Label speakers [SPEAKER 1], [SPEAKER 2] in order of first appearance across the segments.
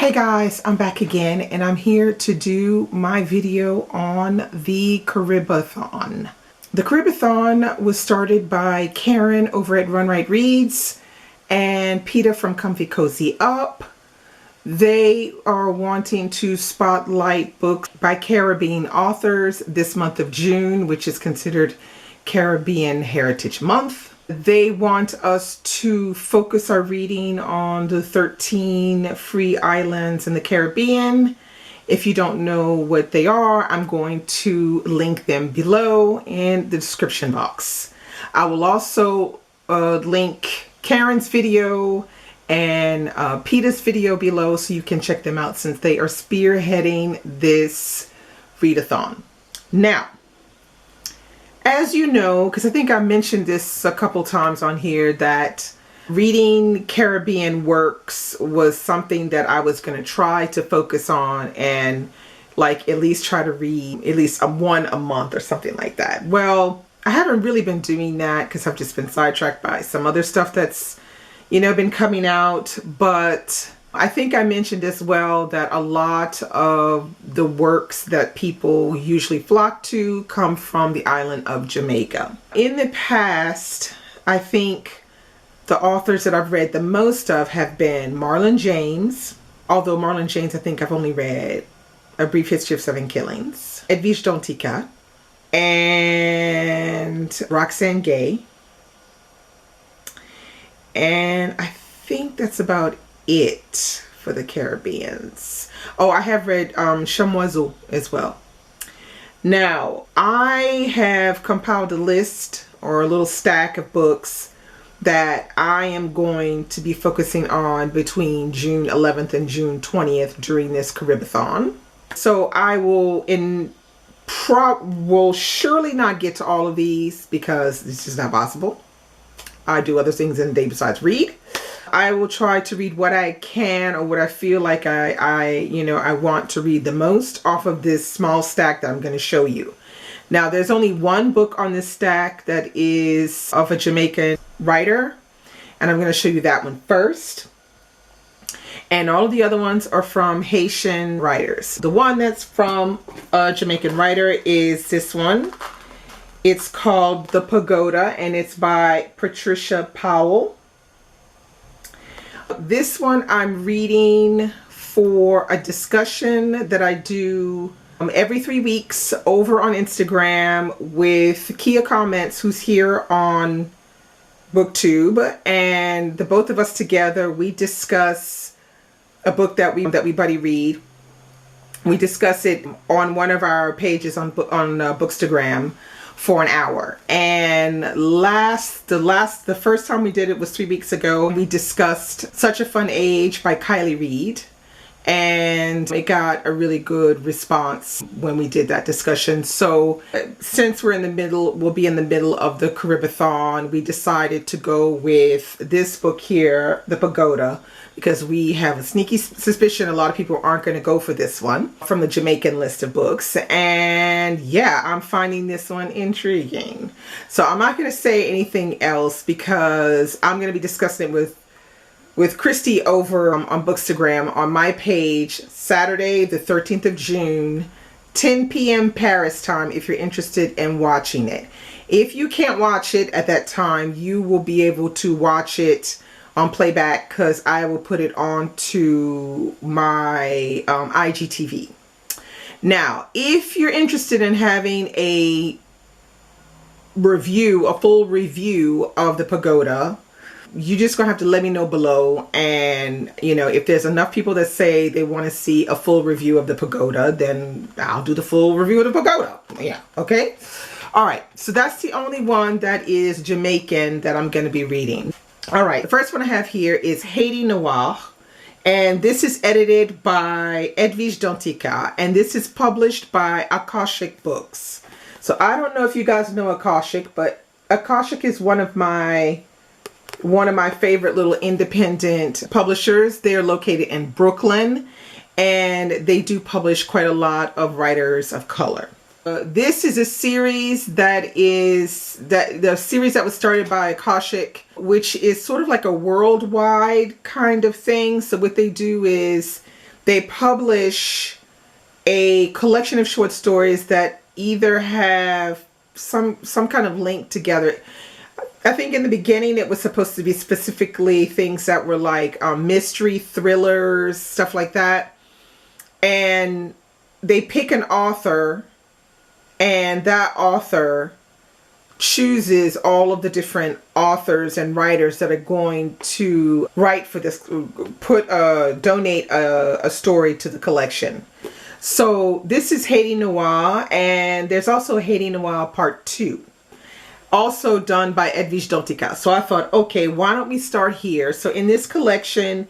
[SPEAKER 1] Hey guys, I'm back again and I'm here to do my video on the CaribAthon. The CaribAthon was started by Karen over at Runwright Reads and Peter from Comfy Cozy Up. They are wanting to spotlight books by Caribbean authors this month of June, which is considered Caribbean Heritage Month. They want us to focus our reading on the 13 free islands in the Caribbean. If you don't know what they are, I'm going to link them below in the description box. I will also link Karen's video and Peter's video below so you can check them out since they are spearheading this readathon. Now, as you know, because I think I mentioned this a couple times on here, that reading Caribbean works was something that I was going to try to focus on and like at least try to read at least one a month or something like that. Well, I haven't really been doing that because I've just been sidetracked by some other stuff that's, you know, been coming out. But I think I mentioned as well that a lot of the works that people usually flock to come from the island of Jamaica. In the past, I think the authors that I've read the most of have been Marlon James, although Marlon James I think I've only read A Brief History of Seven Killings, Edwige Danticat, and Roxane Gay. And I think that's about it for the Caribbeans. Oh, I have read Chamoiseau as well. Now, I have compiled a list or a little stack of books that I am going to be focusing on between June 11th and June 20th during this CaribAthon. So I will surely not get to all of these because it's just not possible. I do other things in the day besides read. I will try to read what I can or what I feel like I want to read the most off of this small stack that I'm going to show you. Now, there's only one book on this stack that is of a Jamaican writer, and I'm going to show you that one first. And all of the other ones are from Haitian writers. The one that's from a Jamaican writer is this one. It's called The Pagoda, and it's by Patricia Powell. This one I'm reading for a discussion that I do every 3 weeks over on Instagram with Kia Comments, who's here on BookTube, and the both of us together, we discuss a book that we buddy read. We discuss it on one of our pages on Bookstagram for an hour. And the first time we did it was 3 weeks ago. We discussed Such a Fun Age by Kylie Reed, and it got a really good response when we did that discussion. So since we'll be in the middle of the CaribAthon, we decided to go with this book here, The Pagoda, because we have a sneaky suspicion a lot of people aren't going to go for this one from the Jamaican list of books. And yeah, I'm finding this one intriguing. So I'm not going to say anything else because I'm going to be discussing it with Christy over on Bookstagram on my page Saturday the 13th of June, 10 p.m. Paris time, if you're interested in watching it. If you can't watch it at that time, you will be able to watch it on playback because I will put it on to my IGTV. Now, if you're interested in having a full review of The Pagoda, you just gonna have to let me know below. And you know, if there's enough people that say they want to see a full review of The Pagoda, then I'll do the full review of The Pagoda. Yeah, okay. All right, so that's the only one that is Jamaican that I'm going to be reading. All right, the first one I have here is Haiti Noir, and this is edited by Edwige Danticat, and this is published by Akashic Books. So I don't know if you guys know Akashic, but Akashic is one of my favorite little independent publishers. They're located in Brooklyn, and they do publish quite a lot of writers of color. This is a series that was started by Akashic, which is sort of like a worldwide kind of thing. So what they do is they publish a collection of short stories that either have some kind of link together. I think in the beginning it was supposed to be specifically things that were like mystery thrillers, stuff like that. And they pick an author, and that author chooses all of the different authors and writers that are going to write for this, donate a story to the collection. So this is Haiti Noir, and there's also Haiti Noir Part 2, also done by Edwige Danticat. So I thought, okay, why don't we start here? So in this collection,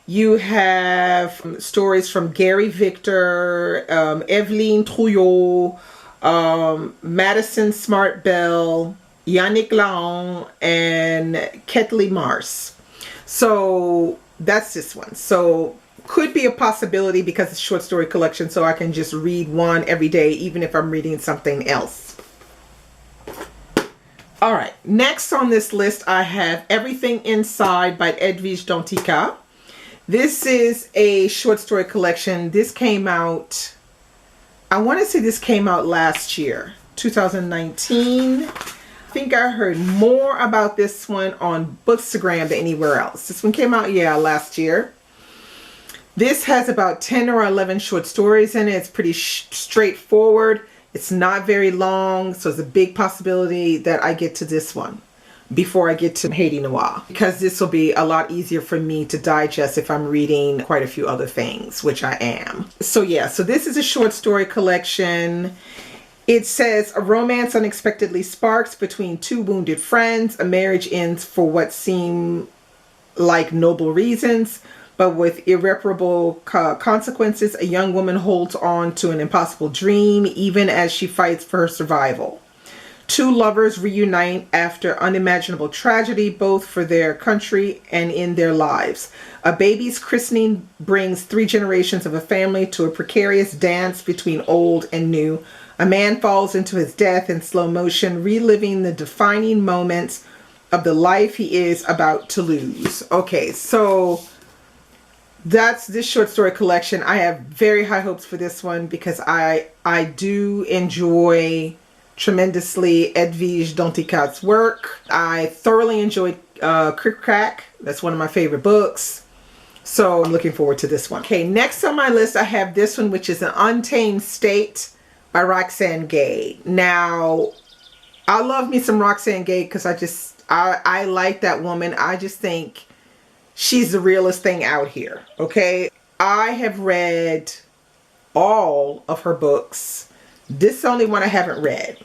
[SPEAKER 1] you have stories from Gary Victor, Evelyne Trouillot, Madison Smart Bell, Yannick Laon, and Ketley Mars. So that's this one. So could be a possibility because it's a short story collection, so I can just read one every day, even if I'm reading something else. All right, next on this list, I have Everything Inside by Edwige Danticat. This is a short story collection. This came out, I want to say this came out last year, 2019. I think I heard more about this one on Bookstagram than anywhere else. This one came out, last year. This has about 10 or 11 short stories in it. It's pretty straightforward. It's not very long, so it's a big possibility that I get to this one before I get to Haiti Noir, because this will be a lot easier for me to digest if I'm reading quite a few other things, which I am. So so this is a short story collection. It says, a romance unexpectedly sparks between two wounded friends. A marriage ends for what seem like noble reasons, but with irreparable consequences. A young woman holds on to an impossible dream, even as she fights for her survival. Two lovers reunite after unimaginable tragedy, both for their country and in their lives. A baby's christening brings 3 generations of a family to a precarious dance between old and new. A man falls into his death in slow motion, reliving the defining moments of the life he is about to lose. Okay, so that's this short story collection. I have very high hopes for this one because I do enjoy tremendously Edwige Danticat's work. I thoroughly enjoyed Crick Crack. That's one of my favorite books. So I'm looking forward to this one. Okay, next on my list I have this one, which is an Untamed State by Roxane Gay. Now, I love me some Roxane Gay because I like that woman. I just think she's the realest thing out here. Okay, I have read all of her books. This is the only one I haven't read.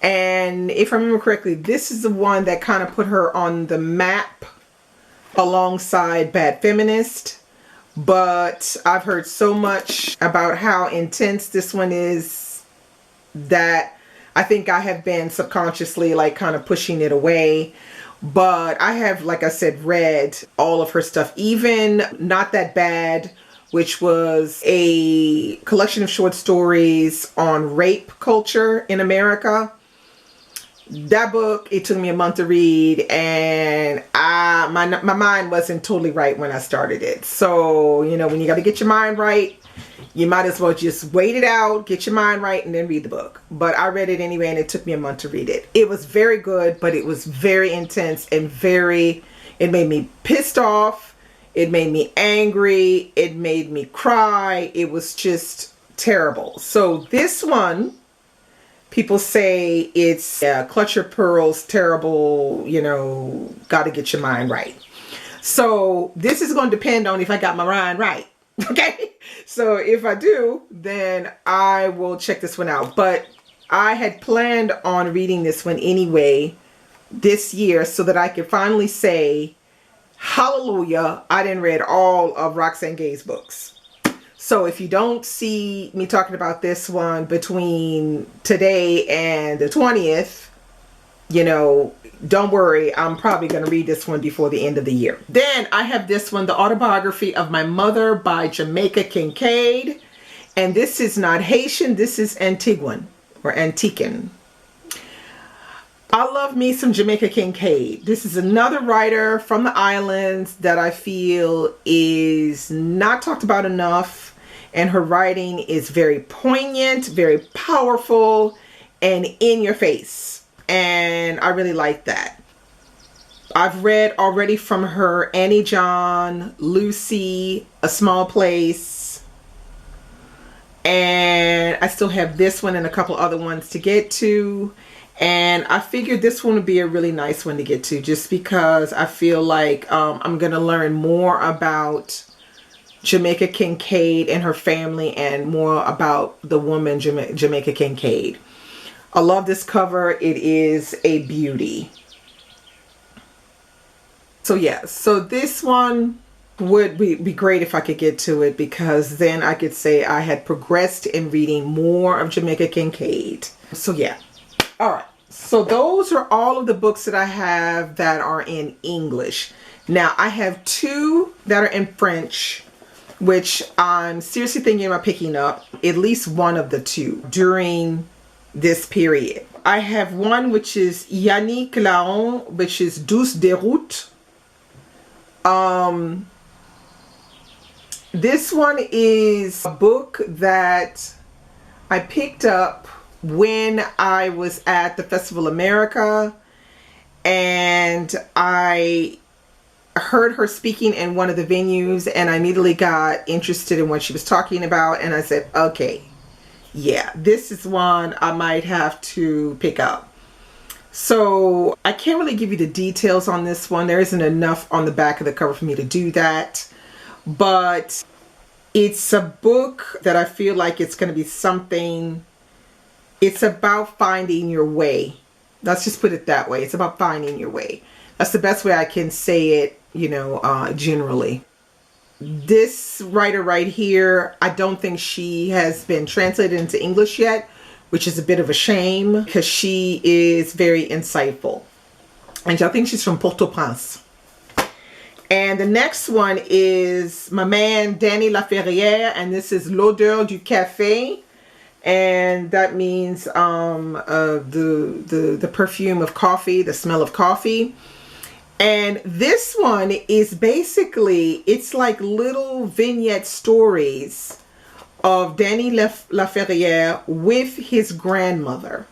[SPEAKER 1] And if I remember correctly, this is the one that kind of put her on the map alongside Bad Feminist. But I've heard so much about how intense this one is that I think I have been subconsciously like kind of pushing it away. But I have, like I said, read all of her stuff. Even Not That Bad, which was a collection of short stories on rape culture in America. That book, it took me a month to read, and my mind wasn't totally right when I started it. So, you know, when you got to get your mind right, you might as well just wait it out, get your mind right, and then read the book. But I read it anyway, and it took me a month to read it. It was very good, but it was very intense and it made me pissed off. It made me angry. It made me cry. It was just terrible. So this one, people say it's clutch your pearls, terrible, you know, got to get your mind right. So this is going to depend on if I got my mind right. Okay. So if I do, then I will check this one out. But I had planned on reading this one anyway this year so that I could finally say, hallelujah, I didn't read all of Roxane Gay's books. So if you don't see me talking about this one between today and the 20th, you know, don't worry, I'm probably going to read this one before the end of the year. Then I have this one, The Autobiography of My Mother by Jamaica Kincaid. And this is not Haitian, this is Antiguan or Antiquan. I love me some Jamaica Kincaid. This is another writer from the islands that I feel is not talked about enough, and her writing is very poignant, very powerful, and in your face, and I really like that. I've read already from her Annie John, Lucy, A Small Place, and I still have this one and a couple other ones to get to. And I figured this one would be a really nice one to get to, just because I feel like I'm going to learn more about Jamaica Kincaid and her family, and more about the woman Jamaica Kincaid. I love this cover. It is a beauty. So yeah, so this one would be great if I could get to it, because then I could say I had progressed in reading more of Jamaica Kincaid. So yeah. All right. So those are all of the books that I have that are in English. Now I have 2 that are in French, which I'm seriously thinking about picking up at least one of the 2 during this period. I have one which is Yanni Canals, which is Douce de Route. This one is a book that I picked up when I was at the Festival America, and I heard her speaking in one of the venues, and I immediately got interested in what she was talking about, and I said, okay, yeah, this is one I might have to pick up. So I can't really give you the details on this one. There isn't enough on the back of the cover for me to do that, but it's a book that I feel like it's going to be something. It's about finding your way. Let's just put it that way. It's about finding your way. That's the best way I can say it, you know, generally. This writer right here, I don't think she has been translated into English yet, which is a bit of a shame, because she is very insightful. And I think she's from Port-au-Prince. And the next one is my man Danny Laferrière, and this is L'odeur du café. And that means the perfume of coffee, the smell of coffee. And this one is basically, it's like little vignette stories of Danny Laferrière with his grandmother.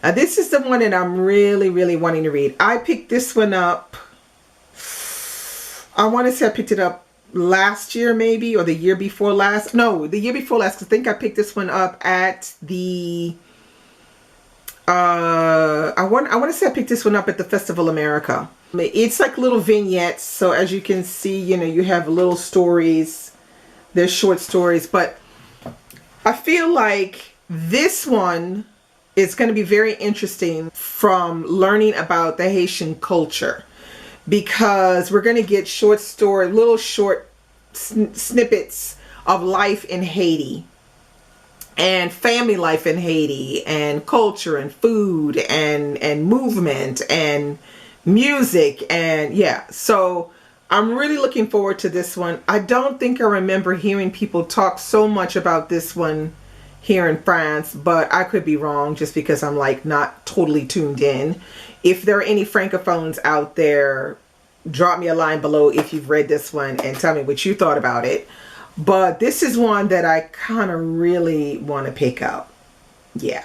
[SPEAKER 1] Now this is the one that I'm really, really wanting to read. I picked this one up, I want to say I picked it up last year maybe, or the year before last. No, the year before last. I think I picked this one up at the I want to say I picked this one up at the Festival America. It's like little vignettes, so as you can see, you know, you have little stories. There's short stories, but I feel like this one is going to be very interesting from learning about the Haitian culture, because we're going to get short story, little short snippets of life in Haiti, and family life in Haiti, and culture, and food, and movement, and music, and yeah. So I'm really looking forward to this one. I don't think I remember hearing people talk so much about this one here in France, but I could be wrong, just because I'm like not totally tuned in. If there are any francophones out there, drop me a line below if you've read this one and tell me what you thought about it. But this is one that I kind of really want to pick up. Yeah.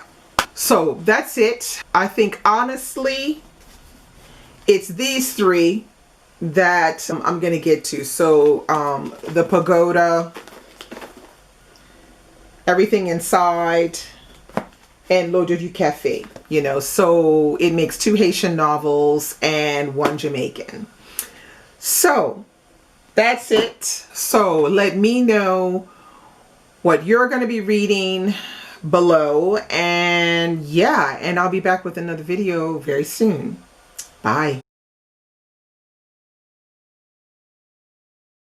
[SPEAKER 1] So that's it. I think honestly, it's these 3 that I'm going to get to. So the Pagoda, Everything Inside, and L'odeur du café. You know, so it makes 2 Haitian novels and 1 Jamaican. So that's it. So let me know what you're going to be reading below, and yeah, and I'll be back with another video very soon. Bye.